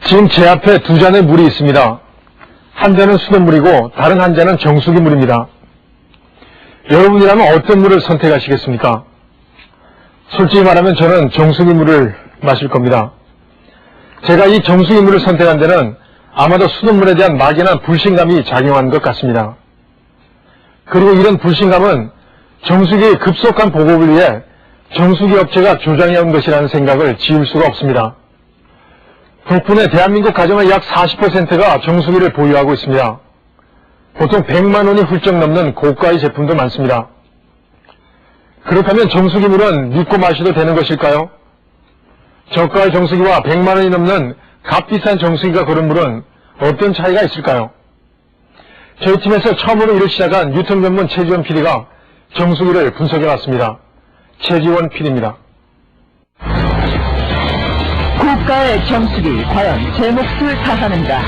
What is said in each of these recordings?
지금 제 앞에 두 잔의 물이 있습니다. 한 잔은 수돗물이고 다른 한 잔은 정수기 물입니다. 여러분이라면 어떤 물을 선택하시겠습니까? 솔직히 말하면 저는 정수기 물을 마실 겁니다. 제가 이 정수기 물을 선택한 데는 아마도 수돗물에 대한 막연한 불신감이 작용한 것 같습니다. 그리고 이런 불신감은 정수기의 급속한 보급을 위해 정수기 업체가 조장해온 것이라는 생각을 지울 수가 없습니다. 덕분에 대한민국 가정의 약 40%가 정수기를 보유하고 있습니다. 보통 100만 원이 훌쩍 넘는 고가의 제품도 많습니다. 그렇다면 정수기 물은 믿고 마셔도 되는 것일까요? 저가의 정수기와 100만 원이 넘는 값비싼 정수기가 고른 물은 어떤 차이가 있을까요? 저희 팀에서 처음으로 일을 시작한 유통 전문 최지원 PD가 정수기를 분석해봤습니다. 최지원 PD입니다. 고가의 정수기 과연 제 몫을 다하는가?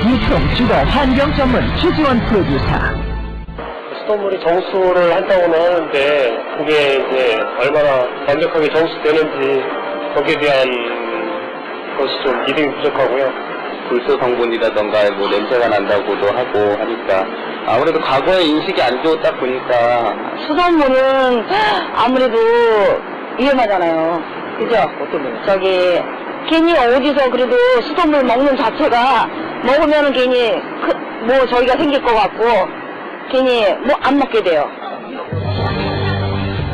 유통 주거 환경 전문 최지원 프로듀서. 수돗물이 정수를 한다고는 하는데 그게 이제 얼마나 완벽하게 정수되는지 거기에 대한 것이 좀 믿음이 부족하고요. 불소 성분이라던가 뭐 냄새가 난다고도 하고 하니까 아무래도 과거에 인식이 안 좋다 보니까 수돗물은 아무래도 위험하잖아요. 그죠? 어떤 분? 저기 괜히 어디서 그래도 수돗물 먹는 자체가 먹으면은 괜히 뭐 저희가 생길 것 같고 괜히 뭐 안 먹게 돼요.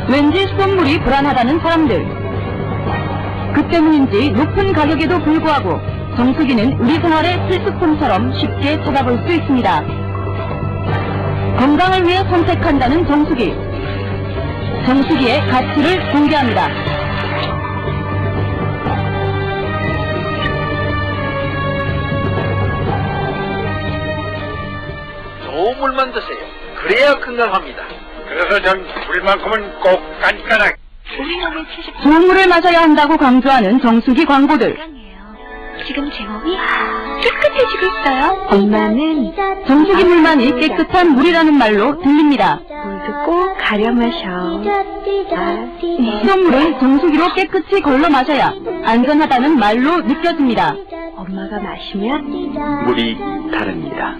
왠지 수돗물이 불안하다는 사람들. 그 때문인지 높은 가격에도 불구하고 정수기는 우리 생활의 필수품처럼 쉽게 찾아볼 수 있습니다. 건강을 위해 선택한다는 정수기. 정수기의 가치를 공개합니다. 좋은 물만 드세요. 그래야 건강합니다. 그래서 전 물만큼은 꼭 깐깐하게. 좋은 물을 마셔야 한다고 강조하는 정수기 광고들. 지금 제 몸이 깨끗해지고 있어요. 엄마는 정수기 물만이 깨끗한 물이라는 말로 들립니다. 물도 꼭 가려 마셔. 수돗물은 정수기로 깨끗이 걸러 마셔야 안전하다는 말로 느껴집니다. 엄마가 마시면 물이 다릅니다.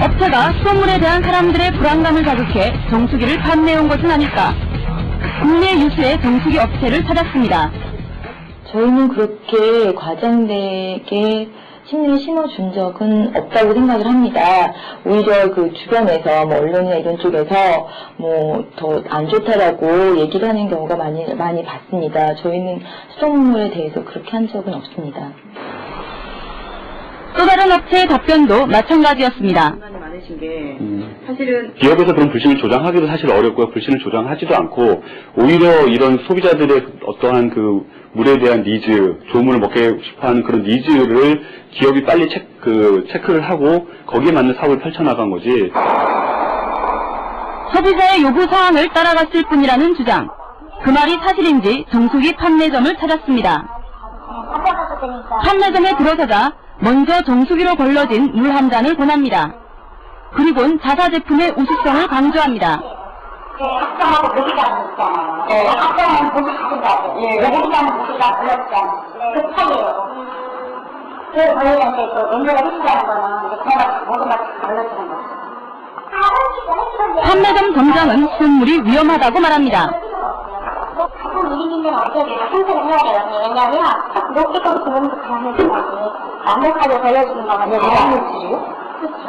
업체가 수돗물에 대한 사람들의 불안감을 자극해 정수기를 판매해온 것은 아닐까. 국내 유수의 정수기 업체를 찾았습니다. 저희는 그렇게 과장되게 심리를 심어준 적은 없다고 생각을 합니다. 오히려 그 주변에서 뭐 언론이나 이런 쪽에서 뭐 더 안 좋다라고 얘기를 하는 경우가 많이 봤습니다. 저희는 수돗물에 대해서 그렇게 한 적은 없습니다. 또 다른 업체의 답변도 마찬가지였습니다. 많으신 게 사실은 기업에서 그런 불신을 조장하기도 사실 어렵고요. 불신을 조장하지도 않고 오히려 이런 소비자들의 어떠한 그 물에 대한 니즈, 좋은 물을 먹고 싶어하는 그런 니즈를 기업이 빨리 체크를 하고 거기에 맞는 사업을 펼쳐나간 거지. 소비자의 요구 사항을 따라갔을 뿐이라는 주장. 그 말이 사실인지 정수기 판매점을 찾았습니다. 판매점에 들어서자 먼저 정수기로 걸러진 물 한 잔을 권합니다. 그리곤 자사 제품의 우수성을 강조합니다. 학점하고 모기가는 있잖아요. 네. 학점은 모기 같은 거 같아요. 모기가는 모기가 걸렸잖아요. 그 차이예요. 그 걸리는데 또 냄새가 흡수하는 거는 이제 그냥 모기가 걸려지는 거죠. 판매점 점장은 수돗물이 위험하다고 말합니다. 같은 1인인데는 어떻게 돼요? 선택을 해야 돼요. 왜냐하면 녹기까지 그런 거 가면 돼야지. 완벽하게 걸려지는 거는 내용물질이요? 그렇죠.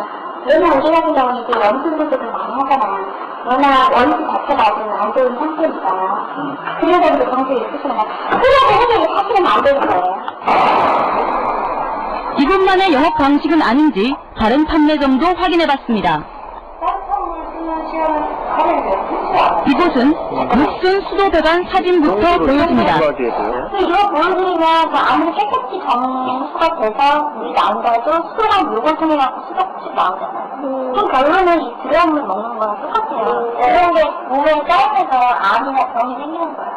왜냐면 우리 같은 경우는 이제 원수 소독을 많이 하잖아요. 워낙 원수 자체가 아주 안 좋은 상태니까요. 그래서 이제 정수를 쓰시는 거예요. 그래서 해결이 사실은 안 되는 거예요. 이곳만의 영업 방식은 아닌지 다른 판매점도 확인해봤습니다. 이곳은 녹슨 수도 배관 사진부터 보여줍니다. 이거 보여드리면 아무리 깨끗이 정수가 돼서 물이 나온다고 수도랑 물건 통해갖고 수도까지 나오잖아요. 그럼 결론은 이 들어온 물 먹는 거랑 똑같아요. 그런 게 몸에 쌓이면서 암이나 병이 생기는 거예요.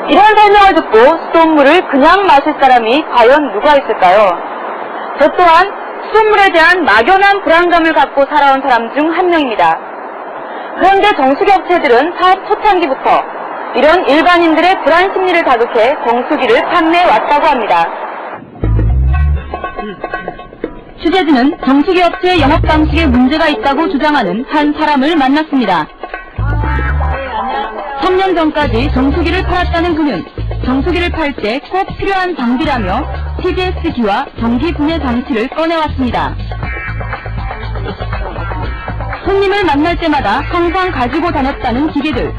이런 설명을 듣고 수돗물을 그냥 마실 사람이 과연 누가 있을까요? 저 또한 수돗물에 대한 막연한 불안감을 갖고 살아온 사람 중 한 명입니다. 그런데 정수기 업체들은 사업 초창기부터 이런 일반인들의 불안 심리를 자극해 정수기를 판매해 왔다고 합니다. 취재진은 정수기 업체의 영업 방식에 문제가 있다고 주장하는 한 사람을 만났습니다. 3년 전까지 정수기를 팔았다는 그는 정수기를 팔 때 꼭 필요한 장비라며 TDS기와 전기 분해 장치를 꺼내왔습니다. 손님을 만날 때마다 항상 가지고 다녔다는 기계들.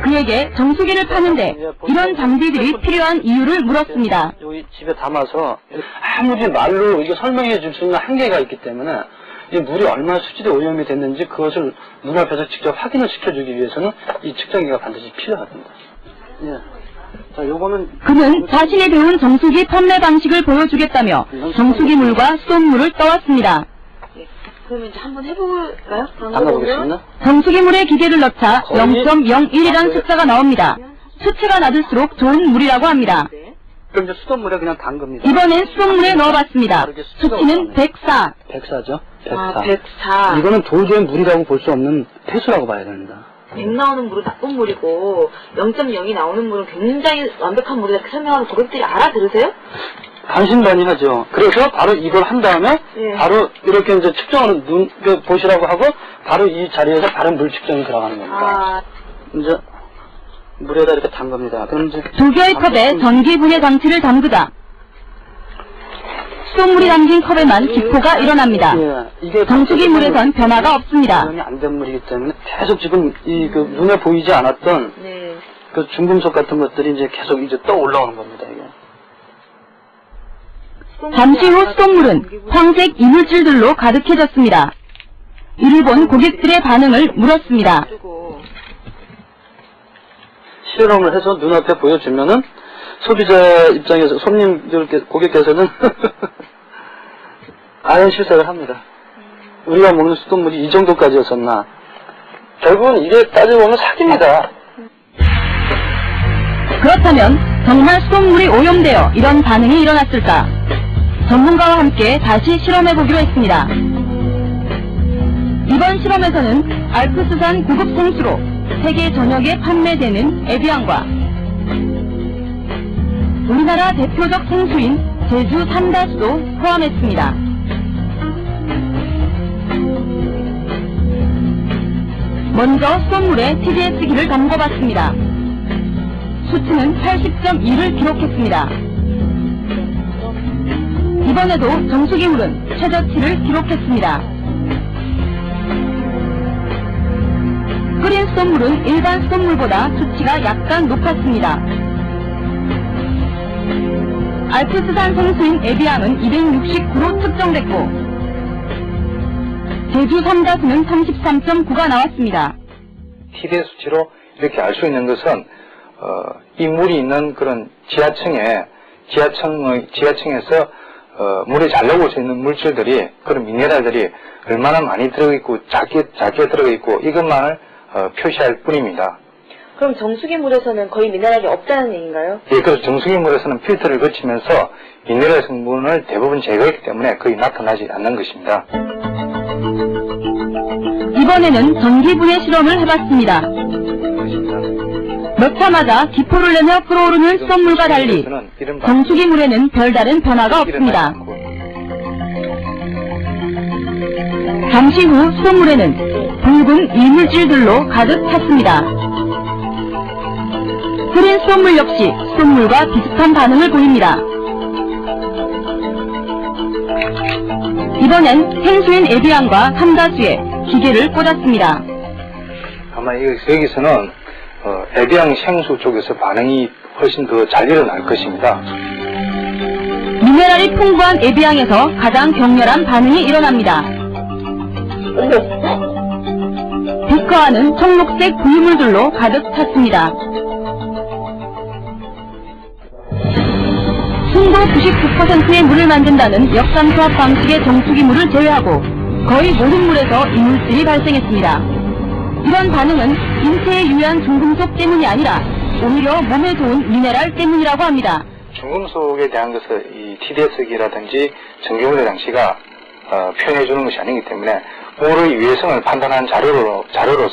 그에게 정수기를 파는데 이런 장비들이 필요한 이유를 물었습니다. 여기 집에 담아서 아무리 말로 이게 설명해 줄 수 있는 한계가 있기 때문에 이 물이 얼마나 수질에 오염이 됐는지 그것을 눈앞에서 직접 확인을 시켜주기 위해서는 이 측정기가 반드시 필요합니다. 예. 자, 요거는 그는 자신이 배운 정수기 판매 방식을 보여주겠다며 정수기물과 수돗물을 떠왔습니다. 그러면 이제 한번 해볼까요? 담아보겠습니다. 정수기물에 기계를 넣자 0.01이란 숫자가 나옵니다. 수치가 낮을수록 좋은 물이라고 합니다. 그럼 이제 수돗물에 그냥 담급니다. 이번엔 수돗물에 넣어봤습니다. 수치는 104. 104죠? 104. 아, 104. 이거는 도저히 물이라고 볼 수 없는 폐수라고 봐야 됩니다. 100 나오는 물은 나쁜 물이고 0.0이 나오는 물은 굉장히 완벽한 물이다 이렇게 설명하면 고객들이 알아들으세요? 반신반의하죠. 그래서 바로 이걸 한 다음에 바로 이렇게 이제 측정을 보시라고 하고 바로 이 자리에서 바른 물 측정이 들어가는 겁니다. 이제 물에다 이렇게 담갑니다. 그럼 이제 2개의 컵에 전기 분해 장치를 담그자 수돗물이 담긴 컵에만 기포가 일어납니다. 이게 정수기 물에선 변화가 없습니다. 오염이 안 된 물이기 때문에 계속 지금 이 그 눈에 보이지 않았던 그 중금속 같은 것들이 이제 계속 이제 떠 올라오는 겁니다. 이게. 잠시 후 수돗물은 황색 이물질들로 가득해졌습니다. 이를 본 고객들의 반응을 물었습니다. 실험을 해서 눈앞에 보여주면은 소비자 입장에서 손님들께 고객께서는 아연 실색을 합니다. 우리가 먹는 수돗물이 이 정도까지였었나. 결국은 이게 따져보면 사기입니다. 그렇다면 정말 수돗물이 오염되어 이런 반응이 일어났을까? 전문가와 함께 다시 실험해보기로 했습니다. 이번 실험에서는 알프스산 고급 생수로 세계 전역에 판매되는 에비앙과 우리나라 대표적 생수인 제주 삼다수도 포함했습니다. 먼저 수돗물에 TDS기를 담궈봤습니다. 수치는 80.2를 기록했습니다. 이번에도 정수기물은 최저치를 기록했습니다. 끓인 수돗물은 일반 수돗물보다 수치가 약간 높았습니다. 알프스산 생수인 에비앙은 269로 측정됐고 제주 삼다수는 33.9가 나왔습니다. TDS 수치로 이렇게 알 수 있는 것은 이 물이 있는 그런 지하층에서 물에 잘 나올 수 있는 물질들이 그런 미네랄들이 얼마나 많이 들어있고 작게 들어가 있고 이것만을 표시할 뿐입니다. 그럼 정수기 물에서는 거의 미네랄이 없다는 얘기인가요? 예, 그래서 정수기 물에서는 필터를 거치면서 미네랄 성분을 대부분 제거했기 때문에 거의 나타나지 않는 것입니다. 이번에는 전기분해 실험을 해봤습니다. 넣자마자 기포를 내며 끓어오르는 수돗물과 달리 정수기 물에는 별다른 변화가 없습니다. 잠시 후 수돗물에는 붉은 이물질들로 가득 찼습니다. 끓인 수돗물 역시 수돗물과 비슷한 반응을 보입니다. 이번엔 생수인 에비앙과 삼다수에 기계를 꽂았습니다. 아마 여기서는 에비앙 생수 쪽에서 반응이 훨씬 더 잘 일어날 것입니다. 미네랄이 풍부한 에비앙에서 가장 격렬한 반응이 일어납니다. 비커 안은 청록색 부유물들로 가득 찼습니다. 순도 99%의 물을 만든다는 역삼투압 방식의 정수기 물을 제외하고 거의 모든 물에서 이물질이 발생했습니다. 이런 반응은 인체에 유해한 중금속 때문이 아니라 오히려 몸에 좋은 미네랄 때문이라고 합니다. 중금속에 대한 것을 이 TDS기라든지 전기분해 장치가 표현해 주는 것이 아니기 때문에 물의 유해성을 판단하는 자료로서